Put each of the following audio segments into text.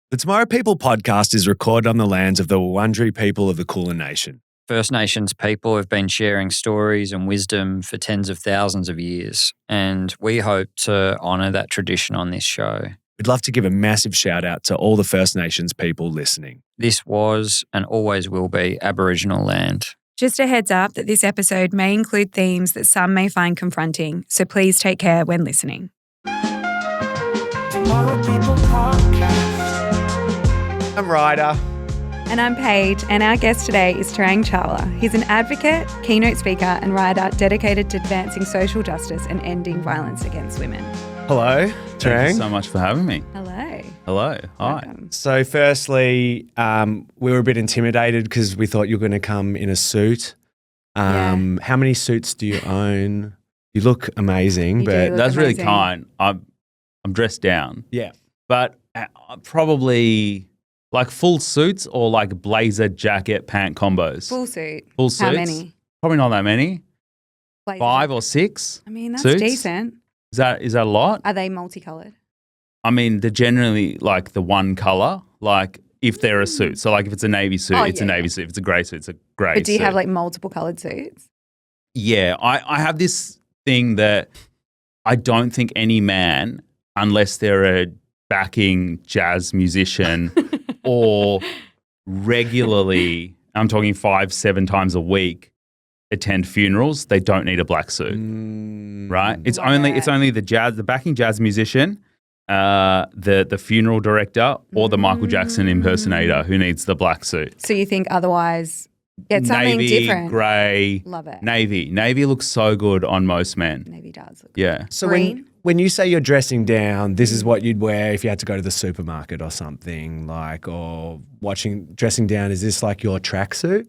The Tomorrow People podcast is recorded on the lands of the Wurundjeri people of the Kulin Nation. First Nations people have been sharing stories and wisdom for tens of thousands of years, and we hope to honour that tradition on this show. We'd love to give a massive shout out to all the First Nations people listening. This was and always will be Aboriginal land. Just a heads up that this episode may include themes that some may find confronting, so please take care when listening. Tomorrow People Podcast. I'm Ryder. And I'm Paige, and our guest today is Tarang Chawla. He's an advocate, keynote speaker, and writer dedicated to advancing social justice and ending violence against women. Hello, Thank Tarang. you so much for having me. Hello. Hello. Hi. Welcome. So firstly, we were a bit intimidated because we thought you were going to come in a suit. How many suits do you own? You look amazing, You do but look That's really amazing. kind. I'm dressed down, yeah. but probably like full suits or like blazer, jacket, pant combos. Full suit. Full suits. How many? Probably not that many. Blazer. 5 or 6. I mean, that's suits? decent. Is that a lot? Are they multicolored? I mean, they're generally like the one color. Like if they're a suit, so like if it's a navy suit, it's a navy suit. If it's a grey suit, it's a grey. But do you suit. have like multiple colored suits? Yeah, I have this thing that I don't think any man, unless they're a backing jazz musician or regularly, I'm talking 5-7 times a week, attend funerals, they don't need a black suit, right? It's only the backing jazz musician, the funeral director, or the Michael Jackson impersonator who needs the black suit. So you think otherwise get something Navy, different? grey, Love it. navy looks so good on most men. Navy does look Yeah. So Green? when you say you're dressing down, this is what you'd wear if you had to go to the supermarket or something, like, or dressing down. Is this like your tracksuit?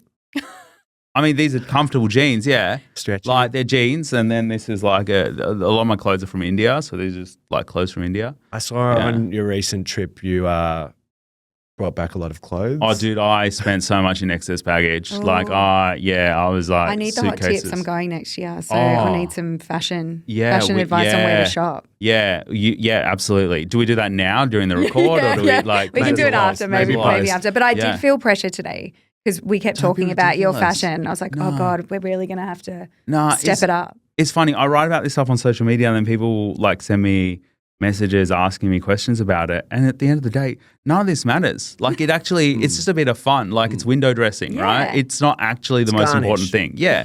I mean, these are comfortable jeans, yeah. Stretchy. Like they're jeans, and then this is like a lot of my clothes are from India, so these are just like clothes from India. I saw on your recent trip you brought back a lot of clothes. Oh, dude, I spent so much in excess baggage. Oh. I was like, I need the hot suitcases. tips. I'm going next year, so Oh. I need some fashion advice on where yeah. to shop. Yeah, absolutely. Do we do that now during the record, or do we like? We can do it after, maybe post? after. But I Yeah. did feel pressure today because we kept talking be about your ridiculous. fashion. I was like, oh God, we're really going to have to No, step it up. It's funny. I write about this stuff on social media, and then people like send me messages asking me questions about it. And at the end of the day, none of this matters. Like it actually, it's just a bit of fun. Like it's window dressing, right? Yeah. It's not actually the most garnish. important thing. Yeah.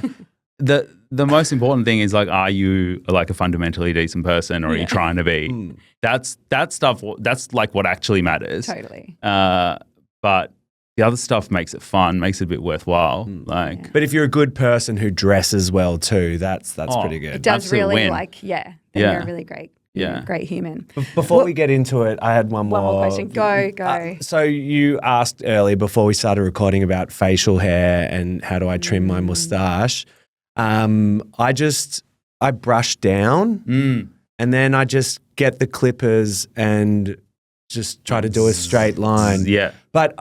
The most important thing is like, are you like a fundamentally decent person, or are you trying to be? That's stuff. That's like what actually matters. Totally. But the other stuff makes it fun, makes it a bit worthwhile. Like, But if you're a good person who dresses well too, that's pretty It good. does absolute really win. then Yeah. you're a really great, Yeah. great human. Before we get into it, I had one more. One more question. Go. So you asked earlier before we started recording about facial hair and how do I trim my moustache. I brush down and then I just get the clippers and just try to do a straight line. yeah. But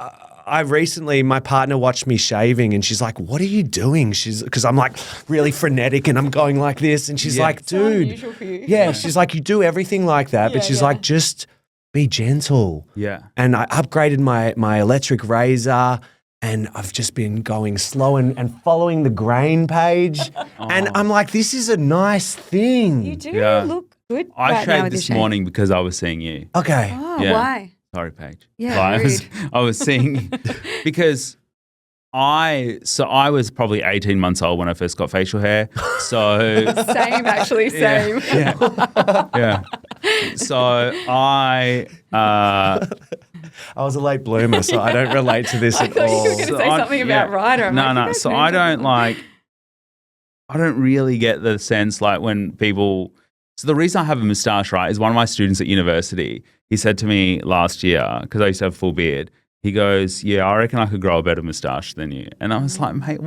I recently, my partner watched me shaving and she's like, what are you doing? Because I'm like really frenetic and I'm going like this. And she's like, dude. Yeah, she's like, you do everything like that. But she's like, just be gentle. Yeah. And I upgraded my electric razor and I've just been going slow and following the grain page. And I'm like, this is a nice thing. You do Yeah. look good. I right now shaved with this your shave. morning because I was seeing you. Okay. Oh, Yeah. why? Sorry, Paige. Yeah, Like, I was seeing because I was probably 18 months old when I first got facial hair. So Same, actually, same. yeah. So I I was a late bloomer, so I don't relate to this I at thought you all. were going to say something about Ryder. I'm like, No. you guys So moved I on. don't I don't really get the sense like when people. So the reason I have a moustache, right, is one of my students at university. He said to me last year, because I used to have a full beard, he goes, yeah, I reckon I could grow a better moustache than you. And I was like, mate,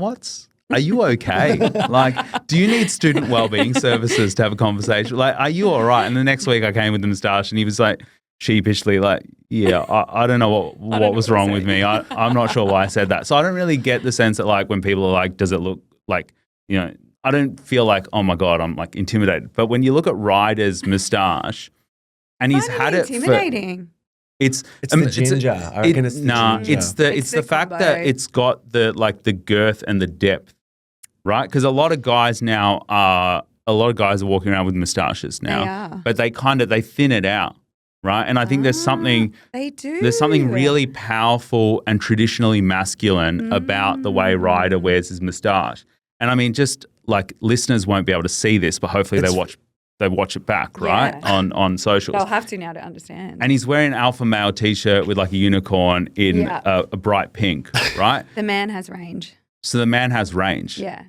are you okay? Like, do you need student wellbeing services to have a conversation? Like, are you all right? And the next week I came with the moustache and he was like, sheepishly, like, yeah, I don't know what was wrong with me. I'm not sure why I said that. So I don't really get the sense that like when people are like, does it look like, you know, I don't feel like, oh my God, I'm like intimidated. But when you look at Ryder's moustache and he's Finding had it it for, intimidating. It's the ginger. I reckon it's the ginger. It's the fact that it's got the girth and the depth, right? Because a lot of guys are walking around with moustaches now, They are. but they thin it out, right? And I think there's something really powerful and traditionally masculine about the way Ryder wears his moustache. And I mean, just like listeners won't be able to see this, but hopefully they watch it back, right? On socials. They'll have to now to understand. And he's wearing an alpha male t-shirt with like a unicorn in a bright pink, right? The man has range. So the man has range. Yeah.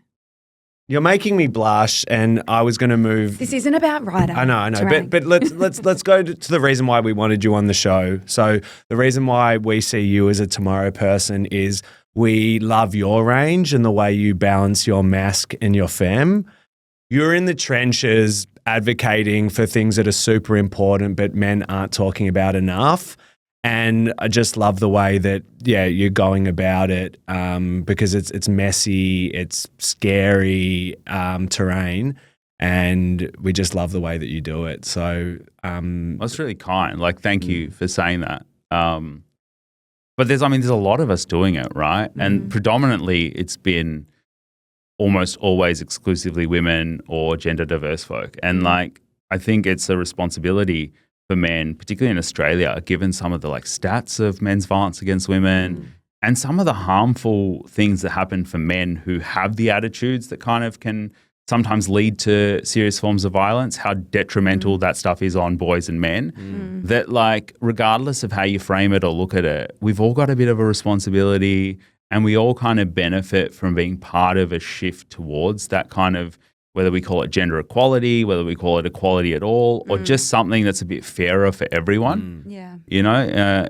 You're making me blush, and I was going to move. This isn't about Ryder. I know, but let's go to the reason why we wanted you on the show. So the reason why we see you as a tomorrow person is we love your range and the way you balance your masc and your femme. You're in the trenches advocating for things that are super important, but men aren't talking about enough. And I just love the way that, you're going about it because it's messy, it's scary terrain, and we just love the way that you do it. So that's really kind. Like, thank you for saying that. But there's a lot of us doing it, right? And predominantly it's been almost always exclusively women or gender diverse folk. And like, I think it's a responsibility for men, particularly in Australia, given some of the like stats of men's violence against women and some of the harmful things that happen for men who have the attitudes that kind of can sometimes lead to serious forms of violence, how detrimental that stuff is on boys and men, that like, regardless of how you frame it or look at it, we've all got a bit of a responsibility and we all kind of benefit from being part of a shift towards that kind of, whether we call it gender equality, whether we call it equality at all, or just something that's a bit fairer for everyone. Yeah. You know,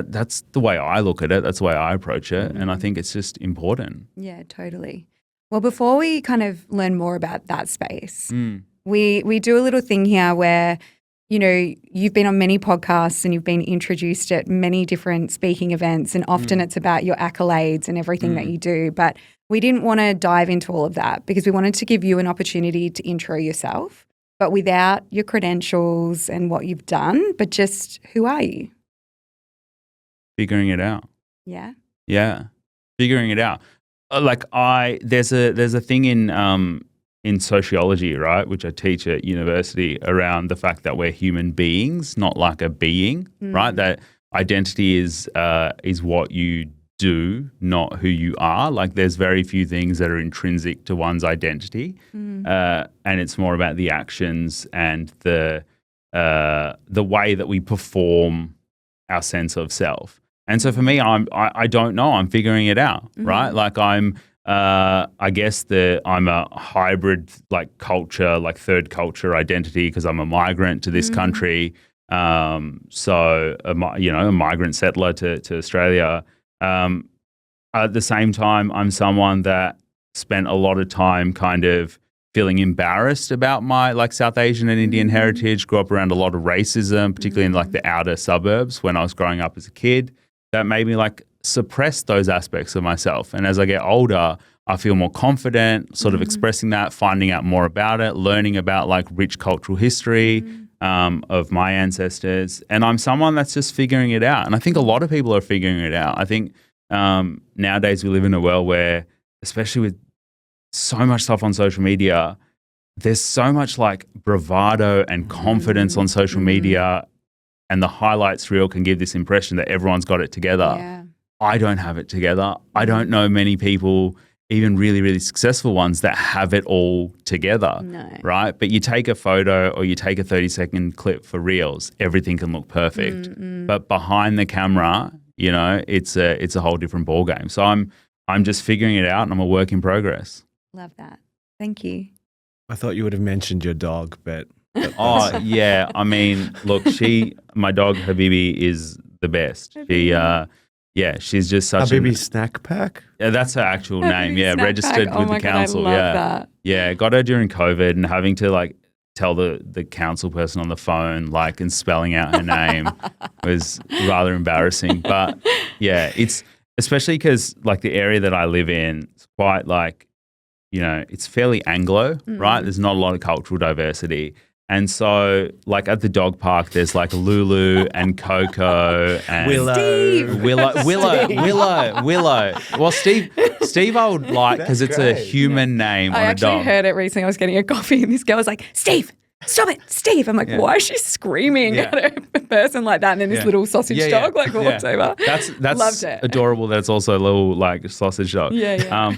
that's the way I look at it. That's the way I approach it. And I think it's just important. Yeah, totally. Well, before we kind of learn more about that space, we do a little thing here where, you know, you've been on many podcasts and you've been introduced at many different speaking events, and often it's about your accolades and everything that you do. But we didn't want to dive into all of that because we wanted to give you an opportunity to intro yourself, but without your credentials and what you've done, but just who are you? Figuring it out. Yeah. Yeah. Figuring it out. There's a thing in sociology, right, which I teach at university, around the fact that we're human beings, not like a being, right? That identity is what you do, not who you are. Like, there's very few things that are intrinsic to one's identity, and it's more about the actions and the way that we perform our sense of self. And so for me, I don't know. I'm figuring it out, right? Like I guess I'm a hybrid, like culture, like third culture identity, because I'm a migrant to this country. So a migrant settler to Australia. At the same time, I'm someone that spent a lot of time kind of feeling embarrassed about my like South Asian and Indian heritage. Grew up around a lot of racism, particularly in like the outer suburbs when I was growing up as a kid. That made me like suppress those aspects of myself. And as I get older, I feel more confident, sort of expressing that, finding out more about it, learning about like rich cultural history of my ancestors. And I'm someone that's just figuring it out. And I think a lot of people are figuring it out. I think nowadays we live in a world where, especially with so much stuff on social media, there's so much like bravado and confidence on social media, and the highlights reel can give this impression that everyone's got it together. Yeah. I don't have it together. I don't know many people, even really, really successful ones, that have it all together, right? But you take a photo or you take a 30-second clip for reels, everything can look perfect. But behind the camera, you know, it's a whole different ballgame. So I'm just figuring it out, and I'm a work in progress. Love that. Thank you. I thought you would have mentioned your dog, but Oh, yeah. I mean, look, my dog Habibi is the best. She's just such Habibi Snack Pack? Yeah, that's her actual name. Yeah, Snack registered Pack. with my the council. God, I love that. Yeah, got her during COVID, and having to like tell the council person on the phone, like, and spelling out her name was rather embarrassing. But yeah, it's especially because like the area that I live in, it's quite like, you know, it's fairly Anglo, right? There's not a lot of cultural diversity. And so, like at the dog park, there's like Lulu and Coco and Willow. Well, Steve, I would like because it's a human name on a dog. I actually heard it recently. I was getting a coffee and this girl was like, "Steve, stop it, Steve." I'm like, why is she screaming at a person like that? And then this little sausage dog walks over. That's Loved it. adorable. That's also a little like sausage dog.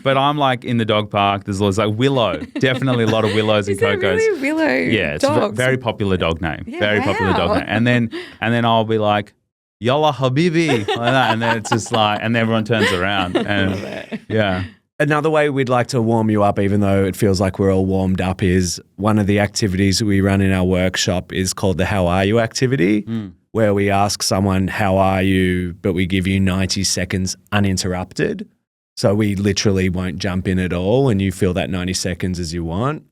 But I'm like in the dog park. There's always like Willow. Definitely a lot of Willows and Cocos. Really Willow? Yeah, it's a very popular dog name. Very popular dog name. And then I'll be like, "Yalla Habibi," like that, and then it's just like, and then everyone turns around, and Another way we'd like to warm you up, even though it feels like we're all warmed up, is one of the activities we run in our workshop is called the How Are You activity, where we ask someone, "How are you?" but we give you 90 seconds uninterrupted. So we literally won't jump in at all, and you fill that 90 seconds as you want.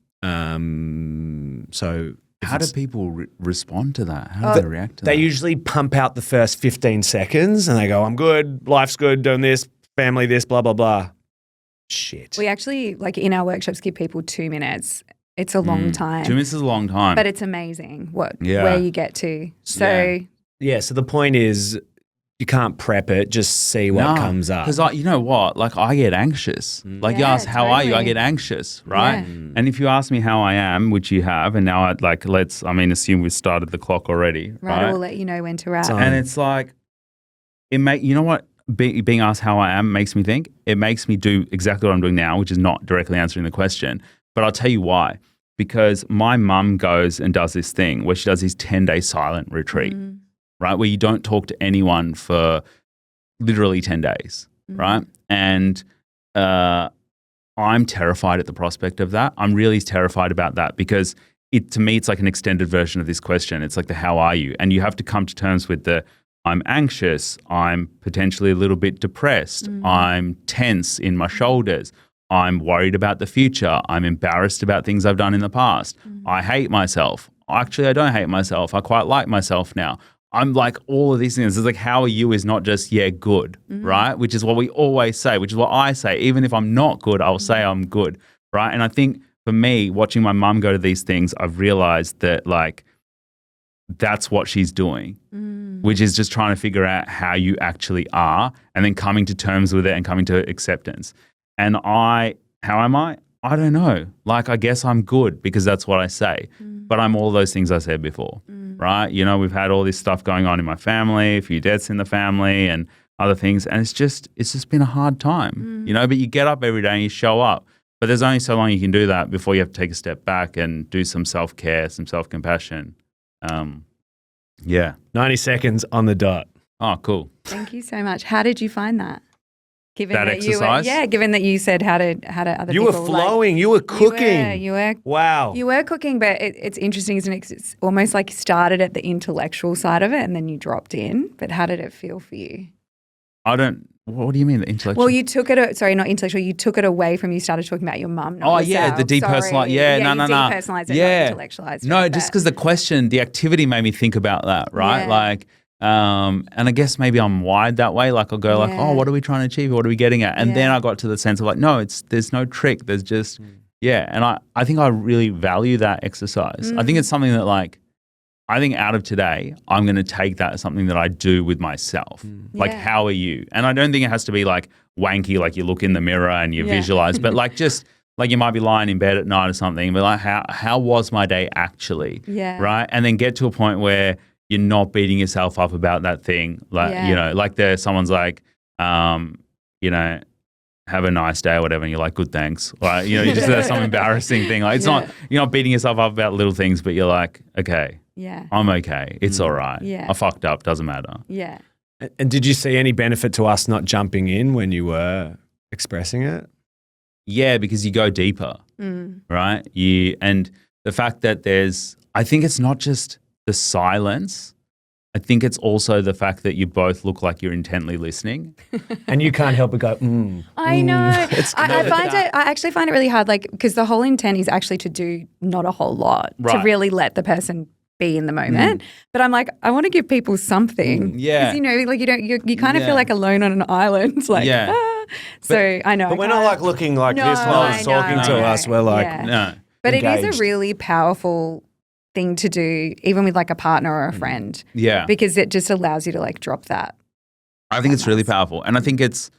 So how do people respond to that? How do they react to that? They usually pump out the first 15 seconds and they go, "I'm good, life's good, doing this, family this, blah, blah, blah." Shit. We actually, like in our workshops, give people 2 minutes. It's a long time. 2 minutes is a long time. But it's amazing where you get to. So so the point is you can't prep it, just see what comes up. Because you know what? Like I get anxious. Like you ask, "How are you?" I get anxious, right? Yeah. And if you ask me how I am, which you have, and now assume we've started the clock already, right? We'll let you know when to wrap. And it's like, you know what? Being asked how I am makes me think. It makes me do exactly what I'm doing now, which is not directly answering the question. But I'll tell you why. Because my mum goes and does this thing where she does this 10-day silent retreat, right? Where you don't talk to anyone for literally 10 days, right? And I'm terrified at the prospect of that. I'm really terrified about that because to me, it's like an extended version of this question. It's like the "How are you?" And you have to come to terms with the "I'm anxious, I'm potentially a little bit depressed, I'm tense in my shoulders, I'm worried about the future, I'm embarrassed about things I've done in the past, I hate myself. Actually, I don't hate myself. I quite like myself now." I'm like all of these things. It's like, "How are you?" is not just, good, right? Which is what we always say, which is what I say. Even if I'm not good, I'll say I'm good, right? And I think for me, watching my mum go to these things, I've realized that like, that's what she's doing, which is just trying to figure out how you actually are and then coming to terms with it and coming to acceptance. And how am I? I don't know. Like, I guess I'm good because that's what I say. But I'm all those things I said before, right? You know, we've had all this stuff going on in my family, a few deaths in the family and other things. And it's just been a hard time, you know, but you get up every day and you show up. But there's only so long you can do that before you have to take a step back and do some self-care, some self-compassion. 90 seconds on the dot. Oh, cool. Thank you so much. How did you find that? Given that exercise? Given that you said how did other You people were flowing. You were cooking. You were. Wow. You were cooking, but it's interesting, isn't it? 'Cause it's almost like you started at the intellectual side of it and then you dropped in. But how did it feel for you? What do you mean, the intellectual? Well, you took it, not intellectual, you took it away from, you started talking about your mum. Oh, yeah, the depersonalized. Yeah, no. Depersonalized it, not intellectualized it. No, just because the activity made me think about that, right? Yeah. Like, and I guess maybe I'm wired that way. Like, I'll go like, "Oh, what are we trying to achieve? What are we getting at?" And then I got to the sense of like, no, there's no trick. There's just, And I think I really value that exercise. I think it's something that like, I think out of today, I'm going to take that as something that I do with myself. Like, how are you? And I don't think it has to be like wanky, like you look in the mirror and you visualize, but like just like you might be lying in bed at night or something, but like how was my day actually? Yeah. Right? And then get to a point where you're not beating yourself up about that thing. Like, you know, like someone's like, you know, "Have a nice day," or whatever, and you're like, "Good, thanks." Like, you know, you just have some embarrassing thing. Like, it's not, you're not beating yourself up about little things, but you're like, "Okay. Yeah. I'm okay. It's all right. Yeah. I fucked up. Doesn't matter." Yeah. And did you see any benefit to us not jumping in when you were expressing it? Yeah, because you go deeper, right? And the fact that I think it's not just the silence. I think it's also the fact that you both look like you're intently listening. And you can't help but go, I know. I actually find it really hard, like, because the whole intent is actually to do not a whole lot, to really let the person be in the moment. But I'm like, I want to give people something. Yeah. 'Cause, you know, like you kind of feel like alone on an island. It's like, So I know. But we're not like looking like this while he's talking to us. We're like, No. But engaged. it is a really powerful thing to do, even with like a partner or a friend. Yeah. Because it just allows you to like drop that. I think it's really powerful. And I think it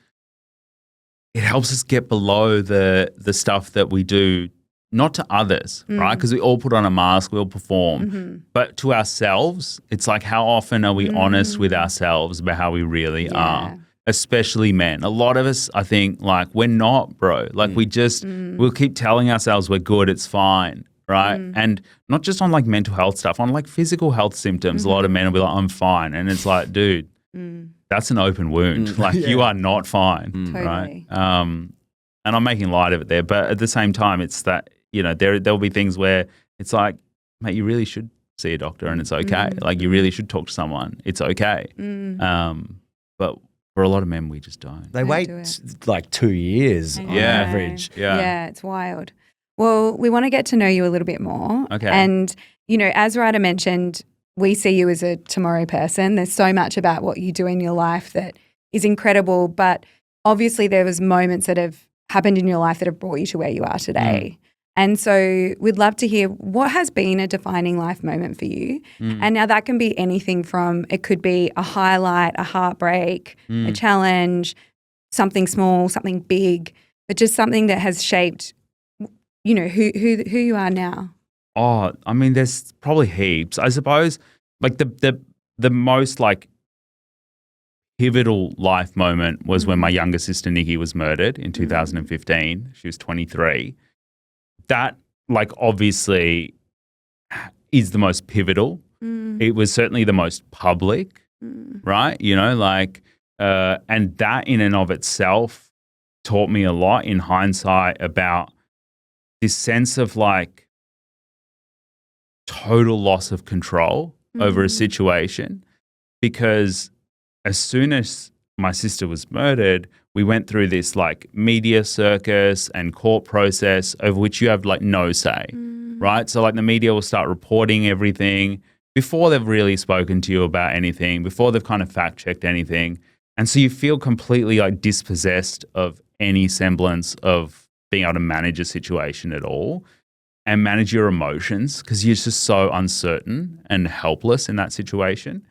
helps us get below the stuff that we do, not to others, right? Because we all put on a mask, we all perform. But to ourselves, it's like, how often are we honest with ourselves about how we really are? Especially men. A lot of us, I think, like, we're not, bro. Like, we'll keep telling ourselves we're good, it's fine, right? And not just on like mental health stuff, on like physical health symptoms. A lot of men will be like, I'm fine. And it's like, dude, that's an open wound. Like, you are not fine, right? And I'm making light of it there. But at the same time, it's that, you know, there'll be things where it's like, mate, you really should see a doctor and it's okay. Like, you really should talk to someone. It's okay. But for a lot of men, we just don't. They wait like 2 years on average. Yeah, it's wild. Well, we want to get to know you a little bit more. Okay. And, you know, as Ryder mentioned, we see you as a tomorrow person. There's so much about what you do in your life that is incredible. But obviously there was moments that have happened in your life that have brought you to where you are today. And so we'd love to hear what has been a defining life moment for you. And now that can be anything from, it could be a highlight, a heartbreak, a challenge, something small, something big, but just something that has shaped, you know, who you are now. Oh, I mean, there's probably heaps. I suppose like the most like pivotal life moment was when my younger sister Nikki was murdered in 2015. She was 23. That, like, obviously is the most pivotal. It was certainly the most public, right? You know, like, and that in and of itself taught me a lot in hindsight about this sense of like total loss of control over a situation. Because as soon as my sister was murdered, we went through this like media circus and court process over which you have like no say, right? So like the media will start reporting everything before they've really spoken to you about anything, before they've kind of fact checked anything. And so you feel completely like dispossessed of any semblance of being able to manage a situation at all and manage your emotions because you're just so uncertain and helpless in that situation.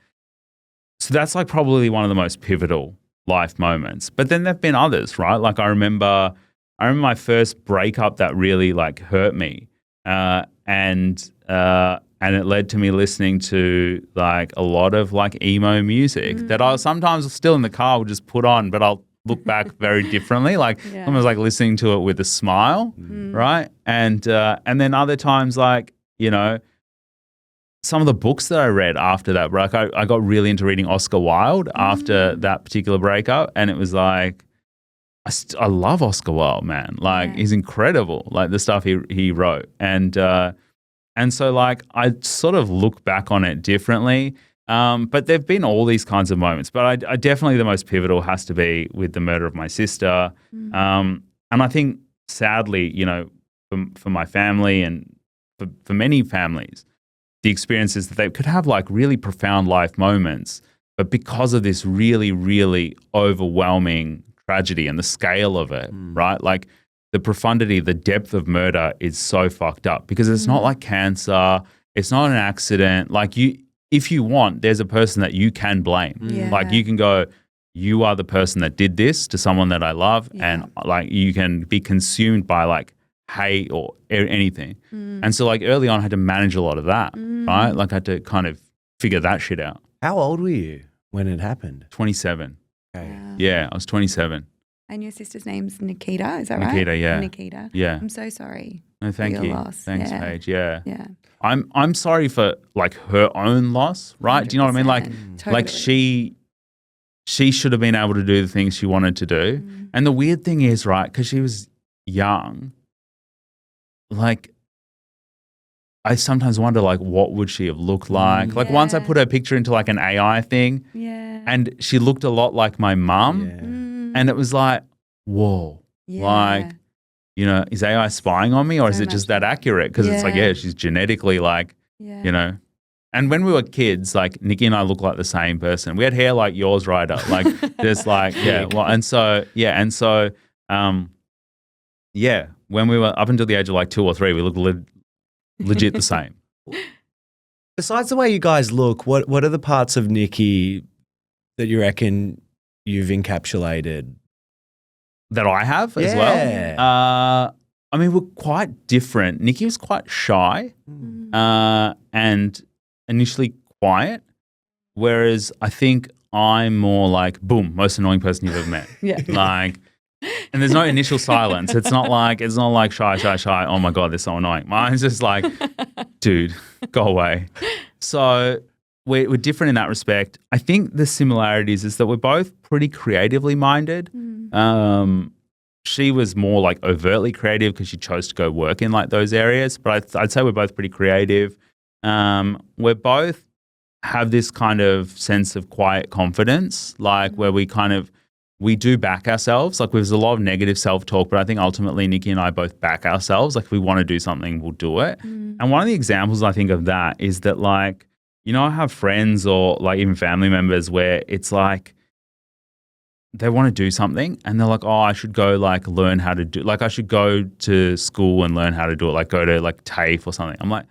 So that's like probably one of the most pivotal life moments. But then there've been others, right? Like I remember my first breakup that really like hurt me. And it led to me listening to like a lot of like emo music that I sometimes still in the car would just put on, but I'll look back very differently. Like almost like listening to it with a smile, right? And then other times like, you know, some of the books that I read after that, like I got really into reading Oscar Wilde after that particular breakup, and it was like, I love Oscar Wilde, man. Like he's incredible, like the stuff he wrote, and so like I sort of look back on it differently. But there've been all these kinds of moments, but I definitely the most pivotal has to be with the murder of my sister, and I think sadly, you know, for my family and for many families, the experience is that they could have like really profound life moments, but because of this really, really overwhelming tragedy and the scale of it, right? Like the profundity, the depth of murder is so fucked up because it's not like cancer. It's not an accident. Like if you want, there's a person that you can blame. Like you can go, you are the person that did this to someone that I love. And like you can be consumed by like hate or anything. And so like early on I had to manage a lot of that, right? Like I had to kind of figure that shit out. How old were you when it happened? 27. Okay. Wow. Yeah, I was 27. And your sister's name's Nikita, is that right? Nikita, yeah. Nikita. Yeah. I'm so sorry. No, thank for you. your loss. Thanks, Paige. Yeah. Yeah. I'm sorry for like her own loss, right? Do you know what I mean? Like 100%. like Totally. she should have been able to do the things she wanted to do. And the weird thing is, right, because she was young, like I sometimes wonder like what would she have looked like? Like once I put her picture into like an AI thing and she looked a lot like my mum and it was like, whoa, like, you know, is AI spying on me or is it just that accurate? Because it's like, she's genetically like, you know. And when we were kids, like Nikki and I look like the same person. We had hair like yours, Ryder. Like just like, when we were up until the age of like 2 or 3, we looked legit the same. Besides the way you guys look, what are the parts of Nikki that you reckon you've encapsulated? That I have as well? I mean, we're quite different. Nikki was quite shy and initially quiet, whereas I think I'm more like, boom, most annoying person you've ever met. Yeah. Like, and there's no initial silence. It's not like shy. Oh my God, they're so annoying. Mine's just like, dude, go away. So we're different in that respect. I think the similarities is that we're both pretty creatively minded. She was more like overtly creative because she chose to go work in like those areas. But I'd say we're both pretty creative. We're both have this kind of sense of quiet confidence, like where we do back ourselves. Like there's a lot of negative self-talk, but I think ultimately Nikki and I both back ourselves. Like if we want to do something, we'll do it. And one of the examples I think of that is that like, you know, I have friends or like even family members where it's like, they want to do something and they're like, oh, I should go like learn how to do, like I should go to school and learn how to do it, like go to like TAFE or something. I'm like,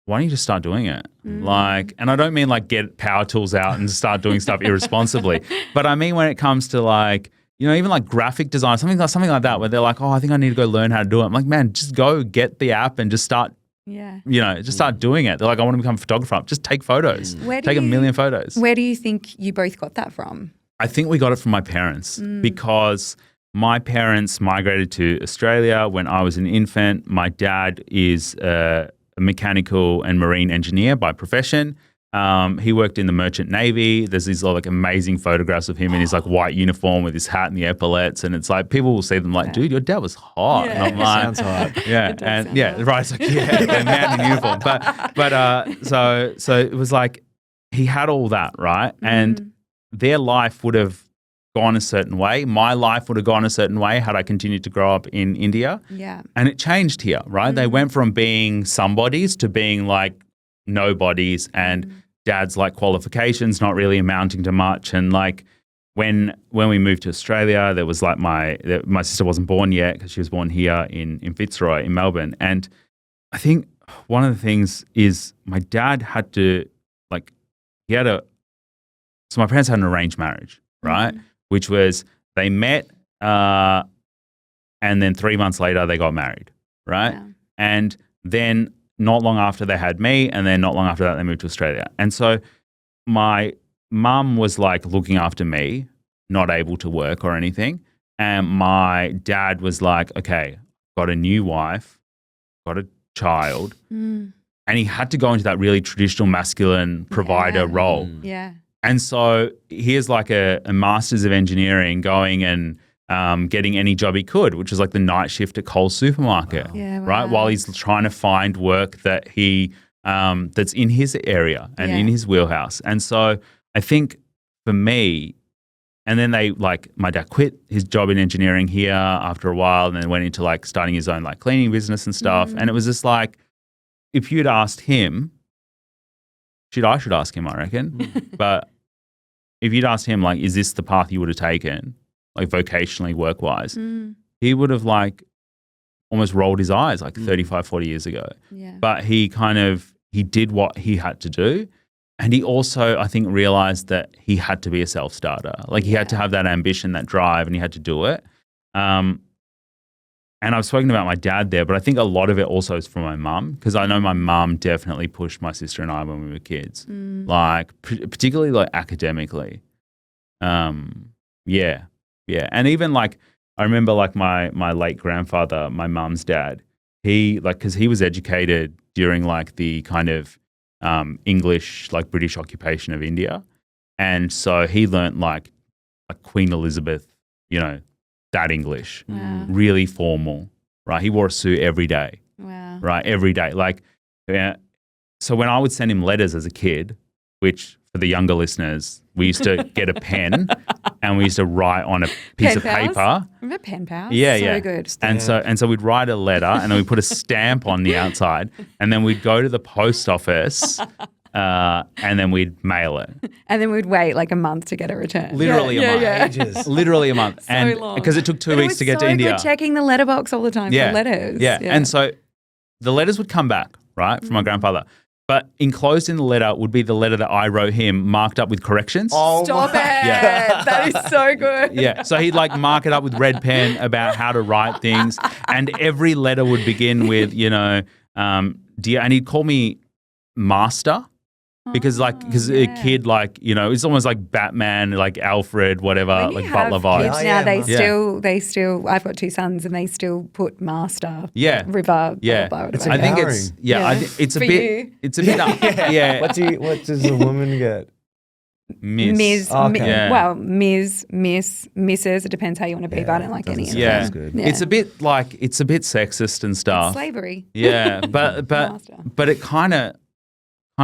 why don't you just start doing it? Like, and I don't mean like get power tools out and start doing stuff irresponsibly, but I mean when it comes to like, you know, even like graphic design, something like that, where they're like, oh, I think I need to go learn how to do it. I'm like, man, just go get the app and just start. Yeah. You know, just start doing it. They're like, I want to become a photographer. Just take photos. Take a million photos. Where do you think you both got that from? I think we got it from my parents because my parents migrated to Australia when I was an infant. My dad is a mechanical and marine engineer by profession. He worked in the Merchant Navy. There's these like amazing photographs of him in his like white uniform with his hat and the epaulettes. And it's like people will see them like, dude, your dad was hot. Yeah. And I'm like, Sounds hot. Yeah. And yeah, hot. Right. It's like, yeah, the man in uniform. So it was like he had all that, right? And their life would have gone a certain way. My life would have gone a certain way had I continued to grow up in India. Yeah. And it changed here, right? They went from being somebodies to being like nobodies and dad's like qualifications not really amounting to much. And like when we moved to Australia, there was like my sister wasn't born yet because she was born here in Fitzroy in Melbourne. And I think one of the things is my dad had to like, so my parents had an arranged marriage, right? Which was they met and then 3 months later they got married, right? Yeah. And then not long after they had me and then not long after that they moved to Australia. And so my mum was like looking after me, not able to work or anything. And my dad was like, okay, got a new wife, got a child. And he had to go into that really traditional masculine provider role. Yeah. And so here's like a master's of engineering going and getting any job he could, which was like the night shift at Coles supermarket, right? While he's trying to find work that he that's in his area and in his wheelhouse. And so I think for me, and then my dad quit his job in engineering here after a while and then went into like starting his own like cleaning business and stuff. And it was just like, if you'd asked him, I should ask him, I reckon. But if you'd asked him, like, is this the path you would have taken, like vocationally, work-wise, he would have like almost rolled his eyes like 35, 40 years ago. Yeah. But he did what he had to do. And he also, I think, realized that he had to be a self-starter. Like he had to have that ambition, that drive, and he had to do it. And I've spoken about my dad there, but I think a lot of it also is from my mum because I know my mum definitely pushed my sister and I when we were kids, like particularly like academically. Yeah. And even like I remember like my late grandfather, my mum's dad, he like because he was educated during like the kind of English like British occupation of India, and so he learnt like Queen Elizabeth, you know. That English, really formal, right? He wore a suit every day, right? Every day. Like, so when I would send him letters as a kid, which for the younger listeners, we used to get a pen and we used to write on a piece of paper. Remember pen pals? Yeah, so good. And so we'd write a letter and then we'd put a stamp on the outside and then we'd go to the post office and then we'd mail it. And then we'd wait like a month to get a return. Literally a month. Ages. Literally a month. So long. Because it took 2 weeks to get to India. Good checking the letterbox all the time for letters. Yeah. And so the letters would come back, right, from my grandfather. But enclosed in the letter would be the letter that I wrote him, marked up with corrections. Oh, Stop it. Yeah. That is so good. Yeah, so he'd like mark it up with red pen about how to write things, and every letter would begin with, dear, and he'd call me master because a kid, like, it's almost like Batman, like Alfred, whatever, like Butler vibes. Kids now, they still. I've got two sons, and they still put master. Yeah. River. Yeah, Blah, blah, It's blah, I blah. think empowering. it's a For bit. you. It's a bit. Yeah. What does a woman get? Miss. Ms. Okay. Yeah. Well, Ms. Mrs. It depends how you want to be, but I don't like any of Yeah, Sounds good. it's a bit sexist and stuff. slavery. Yeah, but Master. it kind of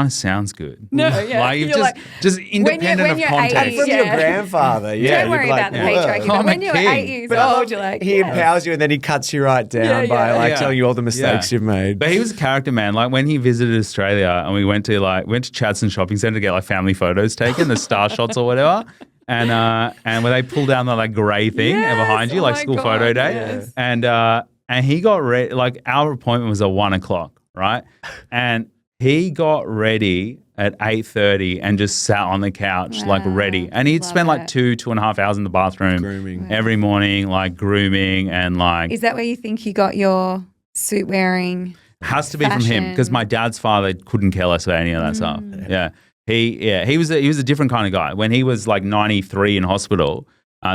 sounds good. No, yeah. like you've You're like, just independent when you're of context. 80, From your Yeah. grandfather. Yeah. Don't worry you'd be about the like, patriarchy. "Whoa, But I'm when a you're king." 8 years But I old, you're like, he empowers you and then he cuts you right down Yeah, by yeah. like Yeah. telling you all the mistakes you've made. But he was a character, man. Like when he visited Australia and we went to Chadstone Shopping Centre to get like family photos taken, the star shots or whatever. And when they pull down the like grey thing Yes, behind you, oh like my school God, photo day. yes. And he got ready, like our appointment was at 1:00, right? And he got ready at 8:30 and just sat on the couch like Wow, ready. And he'd love spend like it. 2.5 hours in the bathroom Grooming. every morning, like grooming and like is that where you think you got your suit wearing? has to be from him because fashion. my dad's father couldn't care less about any of that stuff. Yeah. He was a different kind of guy. When he was like 93 in hospital,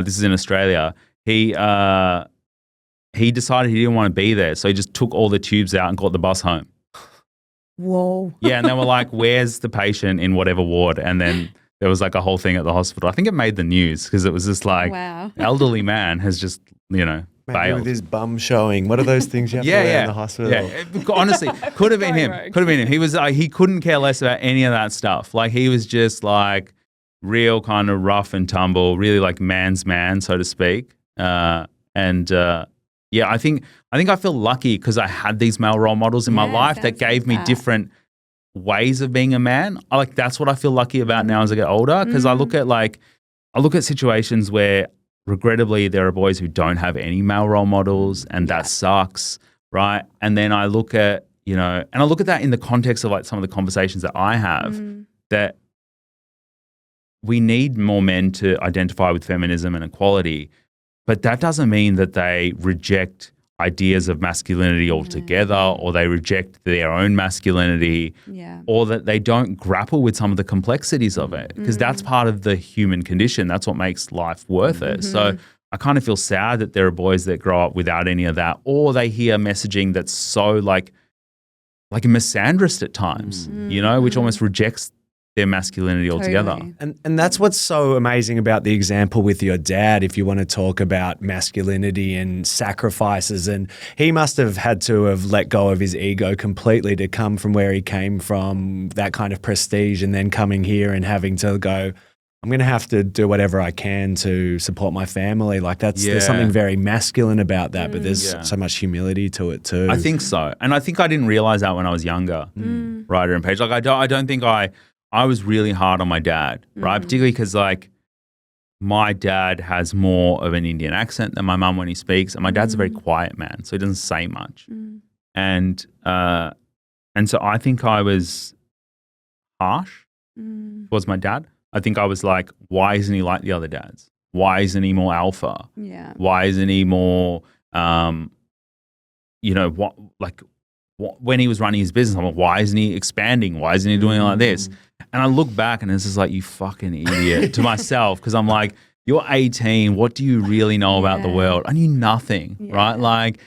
this is in Australia, he decided he didn't want to be there. So he just took all the tubes out and got the bus home. Whoa. Yeah, and they were like, where's the patient in whatever ward? And then there was like a whole thing at the hospital. I think it made the news because it was just like, Wow. elderly man has just, Maybe bailed. with his bum showing. What are those things you have to wear in the hospital? Yeah, honestly, could have been him. Could have been him. He was he couldn't care less about any of that stuff. Like he was just like real kind of rough and tumble, really like man's man, so to speak. I think I feel lucky because I had these male role models in my Yeah, life that sounds gave like me that. different ways of being a man. That's what I feel lucky about now as I get older because I look at situations where regrettably there are boys who don't have any male role models and that sucks, right? And then I look at, that in the context of like some of the conversations that I have that we need more men to identify with feminism and equality, but that doesn't mean that they reject ideas of masculinity altogether or they reject their own masculinity or that they don't grapple with some of the complexities of it because that's part of the human condition. That's what makes life worth it. So I kind of feel sad that there are boys that grow up without any of that or they hear messaging that's so like misandrist at times, which almost rejects their masculinity altogether. Totally. And that's what's so amazing about the example with your dad, if you want to talk about masculinity and sacrifices. And he must have had to have let go of his ego completely to come from where he came from, that kind of prestige, and then coming here and having to go, I'm going to have to do whatever I can to support my family. Like there's something very masculine about that, but there's so much humility to it too. I think so. And I think I didn't realize that when I was younger, Ryder and Paige. Like I don't think I was really hard on my dad, right? Particularly because like my dad has more of an Indian accent than my mum when he speaks, and my dad's a very quiet man, so he doesn't say much. And so I think I was harsh towards my dad. I think I was like, why isn't he like the other dads? Why isn't he more alpha? Yeah. Why isn't he more, when he was running his business, I'm like, why isn't he expanding? Why isn't he doing like this? And I look back and it's just like, you fucking idiot to myself because I'm like, you're 18. What do you really know about the world? I knew nothing, right? Like,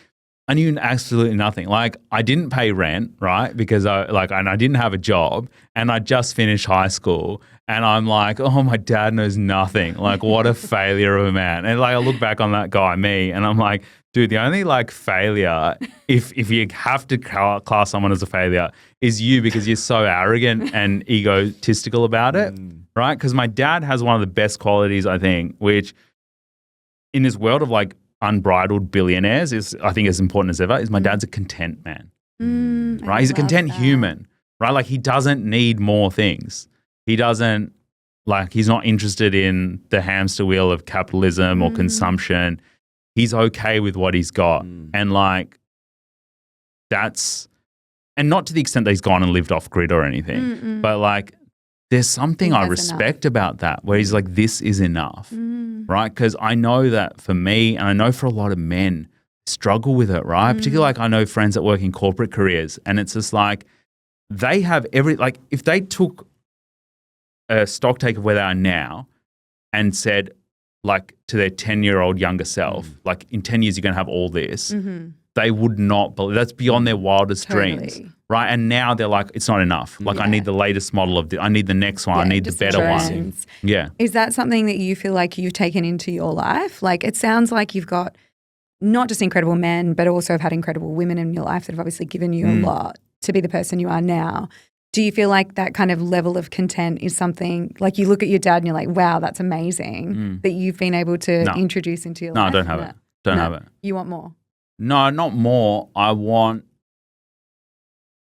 I knew absolutely nothing. Like, I didn't pay rent, right? Because I didn't have a job and I just finished high school. And I'm like, oh, my dad knows nothing. Like, what a failure of a man. And like, I look back on that guy, me, and I'm like, dude, the only like failure, if you have to class someone as a failure, is you because you're so arrogant and egotistical about it, right? Because my dad has one of the best qualities, I think, which in this world of like unbridled billionaires is, I think, as important as ever, is my dad's a content man, right? He's a content human, right? Like he doesn't need more things. He doesn't, like, he's not interested in the hamster wheel of capitalism or consumption. He's okay with what he's got. And like, that's and not to the extent that he's gone and lived off grid or anything, but like there's something I respect about that where he's like, this is enough, right? Because I know that for me, and I know for a lot of men, struggle with it, right? Particularly like I know friends that work in corporate careers, and it's just like they have like if they took a stock take of where they are now and said like to their 10-year-old younger self, like in 10 years you're going to have all this, they would not believe. That's beyond their wildest dreams, right? And now they're like, it's not enough. Like I need the latest model of I need the next one. I need the better one. Yeah. Is that something that you feel like you've taken into your life? Like it sounds like you've got not just incredible men, but also have had incredible women in your life that have obviously given you a lot to be the person you are now. Do you feel like that kind of level of content is something, like you look at your dad and you're like, wow, that's amazing that you've been able to introduce into your life? No, I don't have it. Don't have it. You want more? No, not more.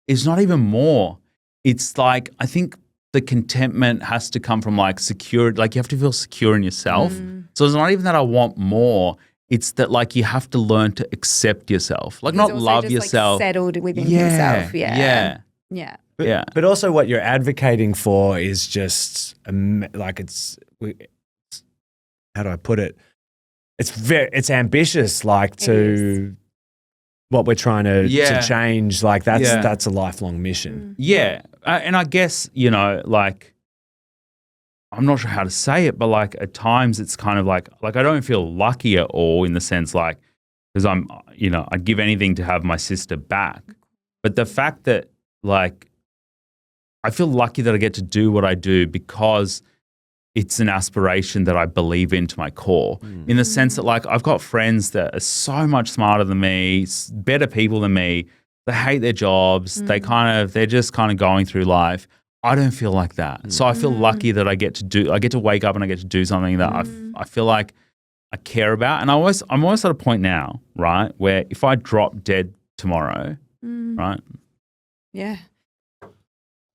It's not even more. It's like, I think the contentment has to come from like secure, like you have to feel secure in yourself. So it's not even that I want more. It's that like you have to learn to accept yourself, like not love yourself. Like settled within yourself. Yeah. But also what you're advocating for is just like how do I put it? It's ambitious, like to what we're trying to change. Like that's a lifelong mission. Yeah. And I guess, you know, like I'm not sure how to say it, but like at times it's kind of like I don't feel lucky at all in the sense like, because I'm, you know, I'd give anything to have my sister back. But the fact that like, I feel lucky that I get to do what I do because it's an aspiration that I believe in to my core, in the sense that like I've got friends that are so much smarter than me, better people than me. They hate their jobs. They're just kind of going through life. I don't feel like that. So I feel lucky that I get to wake up and I get to do something that I feel like I care about. And I'm always at a point now, right, where if I drop dead tomorrow, right? Yeah.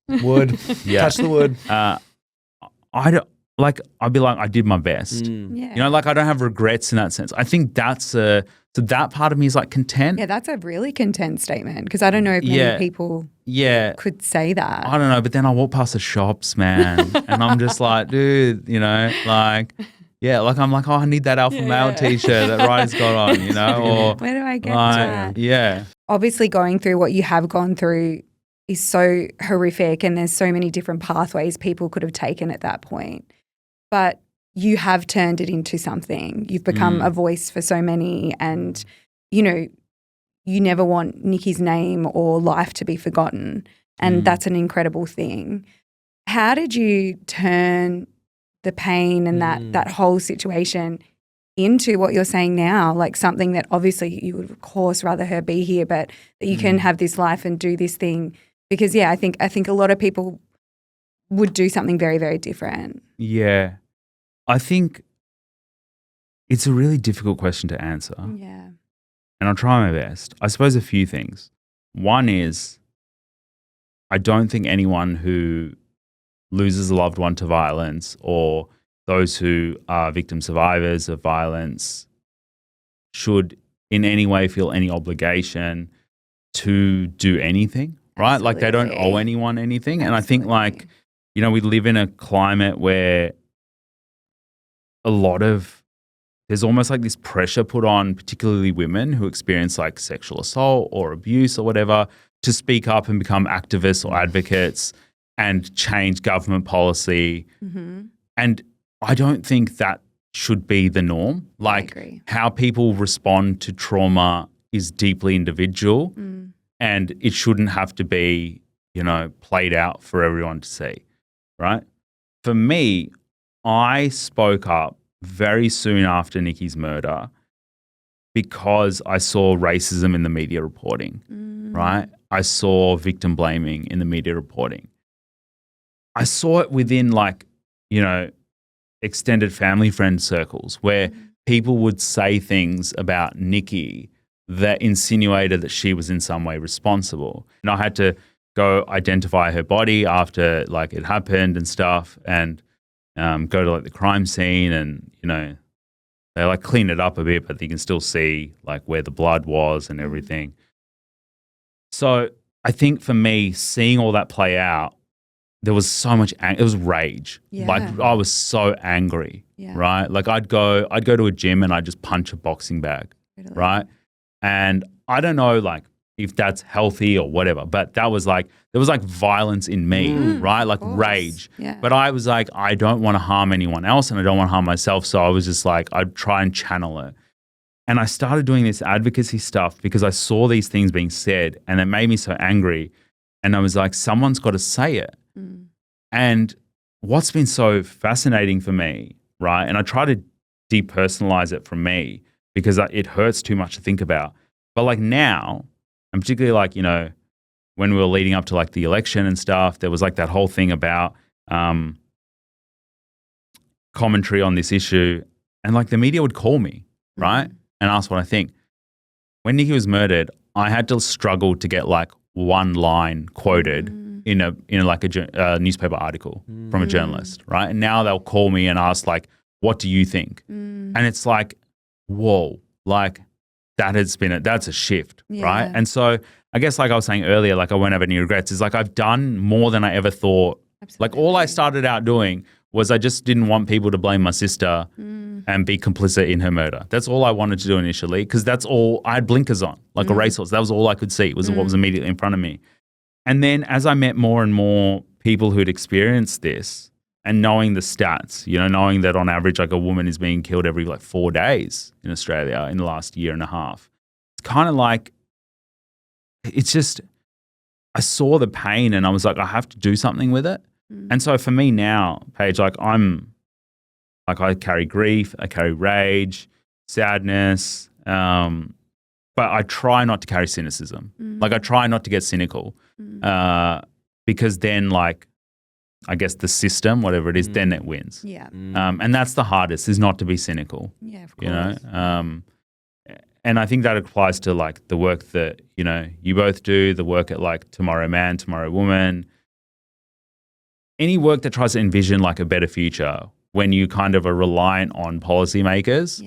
Wood. Touch the wood. I don't, like, I'd be like, I did my best. Yeah. You know, like I don't have regrets in that sense. I think so that part of me is like content. Yeah, that's a really content statement because I don't know if many people could say that. I don't know, but then I walk past the shops, man, and I'm just like, dude, you know, like, like I'm like, oh, I need that alpha male t-shirt that Ryder's got on, you know, or where do I get like, to? Yeah. Obviously going through what you have gone through is so horrific and there's so many different pathways people could have taken at that point. But you have turned it into something. You've become a voice for so many and, you know, you never want Nikki's name or life to be forgotten and that's an incredible thing. How did you turn the pain and that whole situation into what you're saying now, like something that obviously you would of course rather her be here, but that you can have this life and do this thing? Because I think a lot of people would do something very, very different. Yeah. I think it's a really difficult question to answer. Yeah. And I'll try my best. I suppose a few things. One is I don't think anyone who loses a loved one to violence or those who are victim survivors of violence should in any way feel any obligation to do anything, right? Absolutely. Like they don't owe anyone anything. And I think like, you know, we live in a climate where there's almost like this pressure put on particularly women who experience like sexual assault or abuse or whatever to speak up and become activists or advocates and change government policy. And I don't think that should be the norm. Like how people respond to trauma is deeply individual and it shouldn't have to be, you know, played out for everyone to see, right? For me, I spoke up very soon after Nikki's murder because I saw racism in the media reporting, right? I saw victim blaming in the media reporting. I saw it within like, you know, extended family friend circles where people would say things about Nikki that insinuated that she was in some way responsible. And I had to go identify her body after like it happened and stuff and go to like the crime scene and, you know, they like clean it up a bit, but you can still see like where the blood was and everything. So I think for me, seeing all that play out, there was so much it was rage. Yeah. Like I was so angry, Yeah. right? Like I'd go to a gym and I'd just punch a boxing bag, Totally. right? And I don't know like if that's healthy or whatever, but that was like there was like violence in me, right? Like course. rage. Yeah. But I was like, I don't want to harm anyone else and I don't want to harm myself. So I was just like, I'd try and channel it. And I started doing this advocacy stuff because I saw these things being said and it made me so angry. And I was like, someone's got to say it. And what's been so fascinating for me, right? And I try to depersonalize it from me because it hurts too much to think about. But like now, and particularly like, you know, when we were leading up to like the election and stuff, there was like that whole thing about commentary on this issue. And like the media would call me, right? And ask what I think. When Nikki was murdered, I had to struggle to get like one line quoted in a newspaper article from a journalist, right? And now they'll call me and ask like, what do you think? And it's like, whoa, like that's a shift, right? And so I guess like I was saying earlier, like I won't have any regrets, is like I've done more than I ever thought. Absolutely. Like all I started out doing was I just didn't want people to blame my sister and be complicit in her murder. That's all I wanted to do initially because that's all, I had blinkers on, like a racehorse. That was all I could see, was what was immediately in front of me. And then as I met more and more people who'd experienced this and knowing the stats, you know, knowing that on average like a woman is being killed every like 4 days in Australia in the last year and a half, it's kind of like, it's just, I saw the pain and I was like, I have to do something with it. And so for me now, Paige, like I carry grief, I carry rage, sadness, but I try not to carry cynicism. Like I try not to get cynical because then like, I guess the system, whatever it is, then it wins. Yeah. And that's the hardest, is not to be cynical. Yeah, of course. You know? And I think that applies to like the work that, you know, you both do, the work at like Tomorrow Man, Tomorrow Woman, any work that tries to envision like a better future when you kind of are reliant on policymakers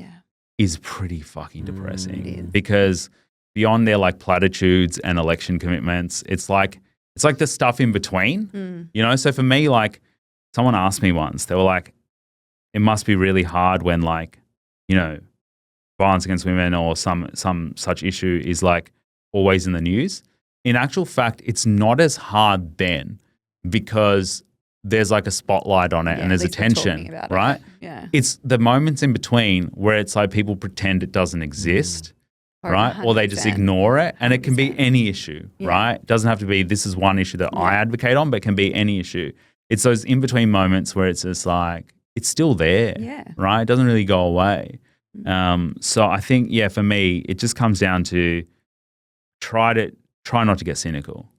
is pretty fucking depressing because beyond their like platitudes and election commitments, it's like the stuff in between, you know? So for me, like someone asked me once, they were like, it must be really hard when like, you know, violence against women or some such issue is like always in the news. In actual fact, it's not as hard then because there's like a spotlight on it and there's attention, right? Yeah. It's the moments in between where it's like people pretend it doesn't exist, right? Or they just ignore it. And it can be any issue, right? It doesn't have to be this is one issue that I advocate on, but it can be any issue. It's those in-between moments where it's just like, it's still there, right? It doesn't really go away. So I think, for me, it just comes down to try not to get cynical.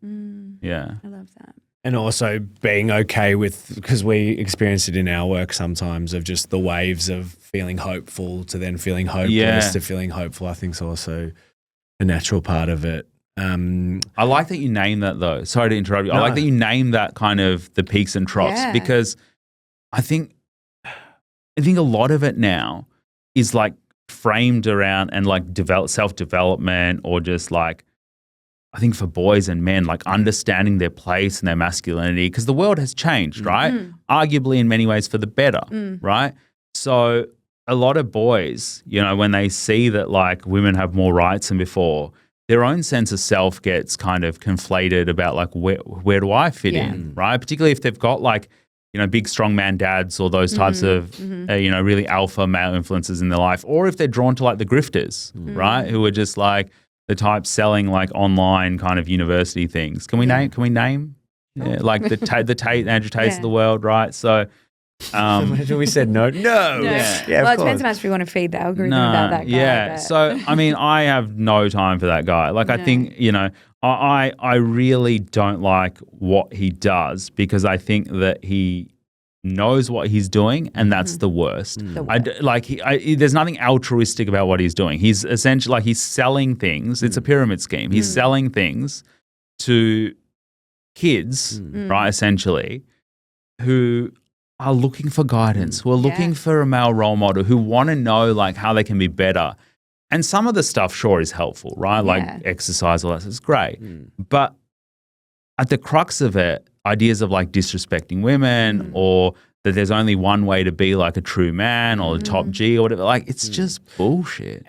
Yeah. I love that. And also being okay with, because we experience it in our work sometimes, of just the waves of feeling hopeful to then feeling hopeless to feeling hopeful, I think is also a natural part of it. I like that you name that though. Sorry to interrupt you. I like that you name that kind of the peaks and troughs because I think a lot of it now is like framed around and like self-development or just like, I think for boys and men, like understanding their place and their masculinity, because the world has changed, right? Arguably in many ways for the better, right? So a lot of boys, you know, when they see that like women have more rights than before, their own sense of self gets kind of conflated about like where do I fit in, right? Particularly if they've got like, you know, big strongman dads or those types of, you know, really alpha male influences in their life, or if they're drawn to like the grifters, right? Who are just like the type selling like online kind of university things. Can we name? Yeah, like the Andrew Tates of the world, right? So, imagine we said no. Well, it depends how much we want to feed the algorithm about that guy. Yeah. But. So, I mean, I have no time for that guy. Like, I think, you know, I really don't like what he does because I think that he knows what he's doing, and that's the worst. There's nothing altruistic about what he's doing. He's essentially like he's selling things. It's a pyramid scheme. He's selling things to kids, right? Essentially, who are looking for guidance, who are looking for a male role model, who want to know like how they can be better. And some of the stuff, sure, is helpful, right? Like exercise, all that is great. But at the crux of it, ideas of like disrespecting women or that there's only one way to be like a true man or a top G or whatever, like it's just bullshit.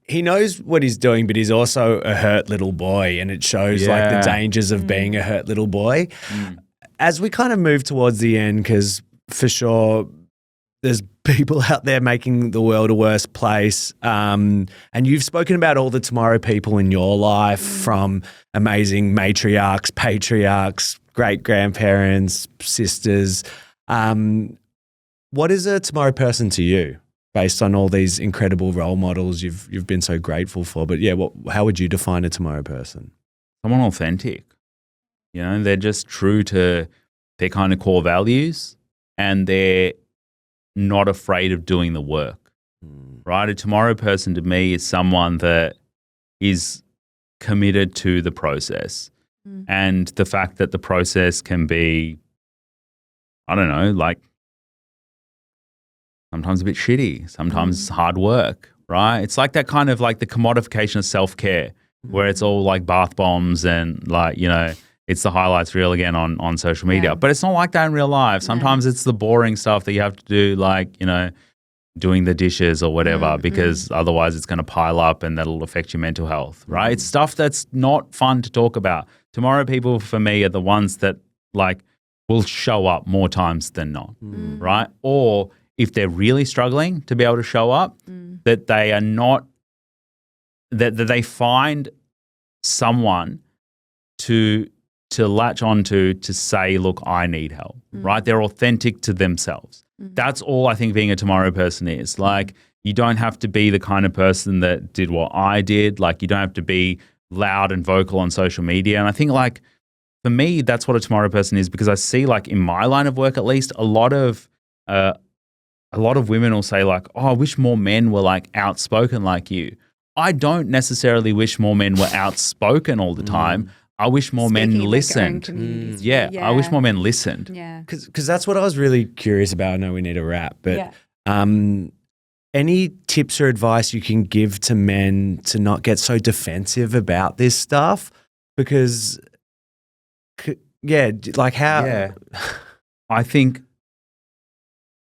He knows what he's doing, but he's also a hurt little boy, and it shows like the dangers of being a hurt little boy. As we kind of move towards the end, because for sure there's people out there making the world a worse place, and you've spoken about all the tomorrow people in your life, from amazing matriarchs, patriarchs, great-grandparents, sisters. What is a tomorrow person to you? Based on all these incredible role models you've been so grateful for. But yeah, how would you define a tomorrow person? Someone authentic. You know, they're just true to their kind of core values and they're not afraid of doing the work, right? A tomorrow person to me is someone that is committed to the process and the fact that the process can be, I don't know, like, sometimes a bit shitty, sometimes hard work, right? It's like that kind of like the commodification of self-care where it's all like bath bombs and like, you know, it's the highlights reel again on social media. Yeah. But it's not like that in real life. Sometimes it's the boring stuff that you have to do, like, you know, doing the dishes or whatever, because otherwise it's going to pile up and that'll affect your mental health, right? It's stuff that's not fun to talk about. Tomorrow people for me are the ones that like will show up more times than not, right? Or if they're really struggling to be able to show up, that they are not, that they find someone to latch onto to say, look, I need help, right? They're authentic to themselves. That's all I think being a tomorrow person is. Like, you don't have to be the kind of person that did what I did. Like, you don't have to be loud and vocal on social media. And I think, like, for me, that's what a tomorrow person is, because I see, like, in my line of work, at least, a lot of women will say, like, oh, I wish more men were, like, outspoken like you. I don't necessarily wish more men were outspoken all the time. I wish more men listened. I wish more men listened. Yeah. Because that's what I was really curious about. I know we need a wrap, but any tips or advice you can give to men to not get so defensive about this stuff? Because, like how? Yeah. I think,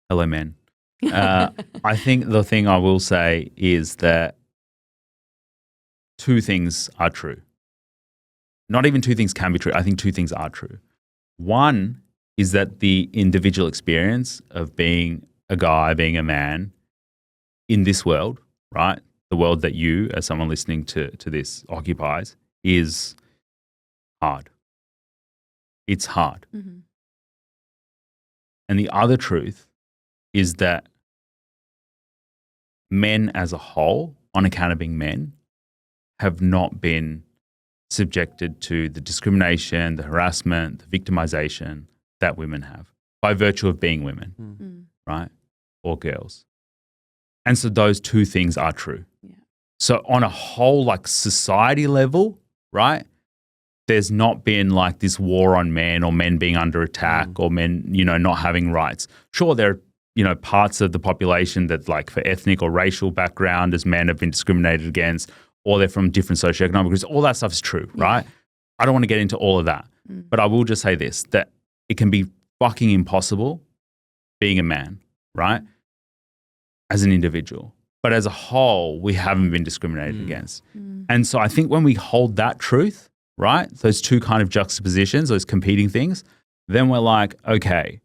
hello, men. I think the thing I will say is that two things are true. Not even two things can be true. I think two things are true. One is that the individual experience of being a guy, being a man in this world, right? The world that you, as someone listening to this, occupies, is hard. It's hard. And the other truth is that men as a whole, on account of being men, have not been subjected to the discrimination, the harassment, the victimization that women have by virtue of being women, right? Or girls. And so those two things are true. Yeah. So on a whole, like, society level, right, there's not been like this war on men or men being under attack or men, you know, not having rights. Sure, there are, you know, parts of the population that, like, for ethnic or racial background as men have been discriminated against, or they're from different socioeconomic groups. All that stuff is true, right? I don't want to get into all of that. But I will just say this, that it can be fucking impossible being a man, right? As an individual. But as a whole, we haven't been discriminated against. And so I think when we hold that truth, right, those two kind of juxtapositions, those competing things, then we're like, okay,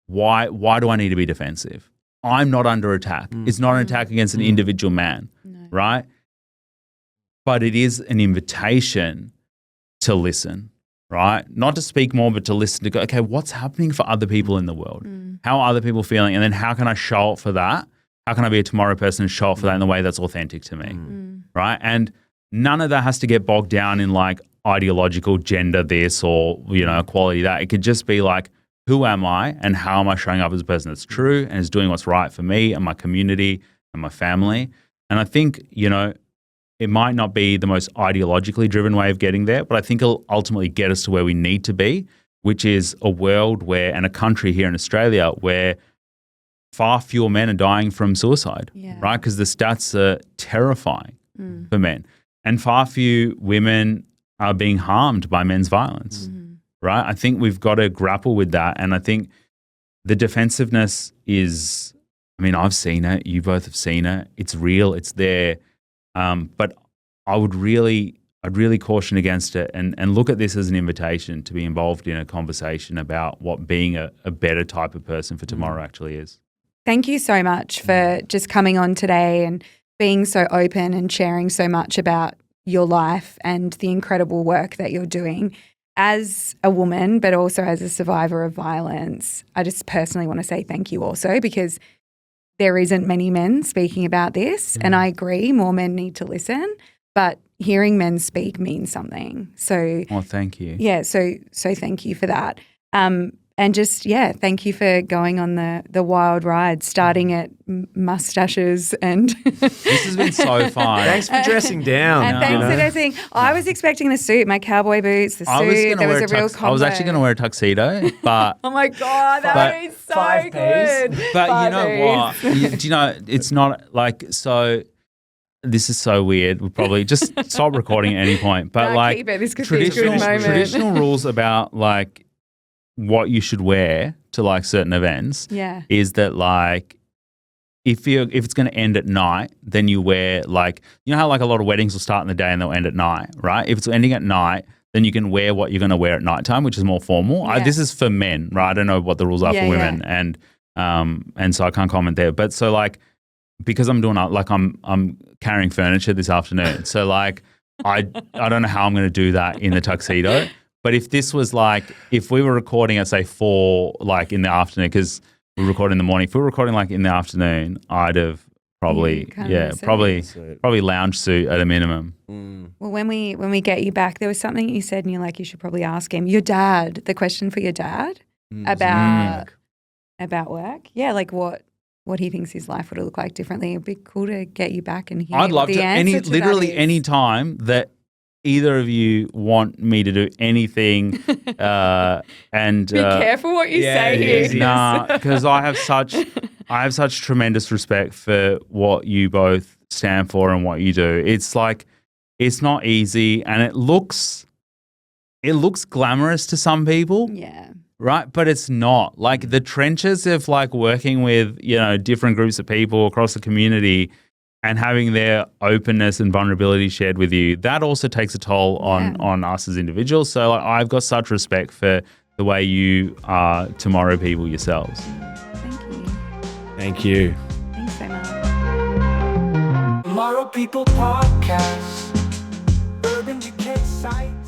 why do I need to be defensive? I'm not under attack. It's not an attack against an individual man, right? But it is an invitation to listen, right? Not to speak more, but to listen, to go, okay, what's happening for other people in the world? How are other people feeling? And then how can I show up for that? How can I be a tomorrow person and show up for that in the way that's authentic to me, right? And none of that has to get bogged down in like ideological gender this or, you know, equality that. It could just be like, who am I and how am I showing up as a person that's true and is doing what's right for me and my community and my family? And I think, you know, it might not be the most ideologically driven way of getting there, but I think it'll ultimately get us to where we need to be, which is a world where, and a country here in Australia where far fewer men are dying from suicide, right? Because the stats are terrifying for men. And far fewer women are being harmed by men's violence, right? I think we've got to grapple with that. And I think the defensiveness is, I mean, I've seen it. You both have seen it. It's real. It's there. But I'd really caution against it and look at this as an invitation to be involved in a conversation about what being a better type of person for tomorrow actually is. Thank you so much for just coming on today and being so open and sharing so much about your life and the incredible work that you're doing as a woman, but also as a survivor of violence. I just personally want to say thank you also, because there isn't many men speaking about this. And I agree, more men need to listen, but hearing men speak means something. So, well, thank you. Yeah, so thank you for that. And just, thank you for going on the wild ride, starting at mustaches and This has been so fun. Thanks for dressing down. and thanks for dressing. I was expecting the suit, my cowboy boots, the suit. There was a real combo. I was actually going to wear a tuxedo, but oh my God, that would be so 5 good. Ps. but you 5 know Ps. what? Do you know, it's not like, so this is so weird. We'll probably just stop recording at any point. But Nah, like keep it. This could be a good moment. traditional rules about like what you should wear to like certain events is that like if it's going to end at night, then you wear like, you know how like a lot of weddings will start in the day and they'll end at night, right? If it's ending at night, then you can wear what you're going to wear at nighttime, which is more formal. Yeah. This is for men, right? I don't know what the rules are for women, and so I can't comment there. But so like, because I'm doing like I'm carrying furniture this afternoon, so like I don't know how I'm going to do that in the tuxedo. But if this was like, if we were recording at say 4 like in the afternoon, because we record in the morning. If we were recording like in the afternoon, I'd have probably probably lounge suit at a minimum. Well, when we get you back, there was something you said, and you're like, you should probably ask him. Your dad, the question for your dad about work. Yeah, like what he thinks his life would look like differently. It'd be cool to get you back and hear. I'd love the to. answer to Literally that is. any time that either of you want me to do anything, and Be careful what you say here. Nah, because I have such tremendous respect for what you both stand for and what you do. It's like, it's not easy, and it looks glamorous to some people. Yeah. Right, but it's not. Like the trenches of like working with, you know, different groups of people across the community and having their openness and vulnerability shared with you, that also takes a toll on us as individuals. So like, I've got such respect for the way you are tomorrow people yourselves. Thank you. Thank you. Thanks so much. Tomorrow People Podcast. Urban Decay Site.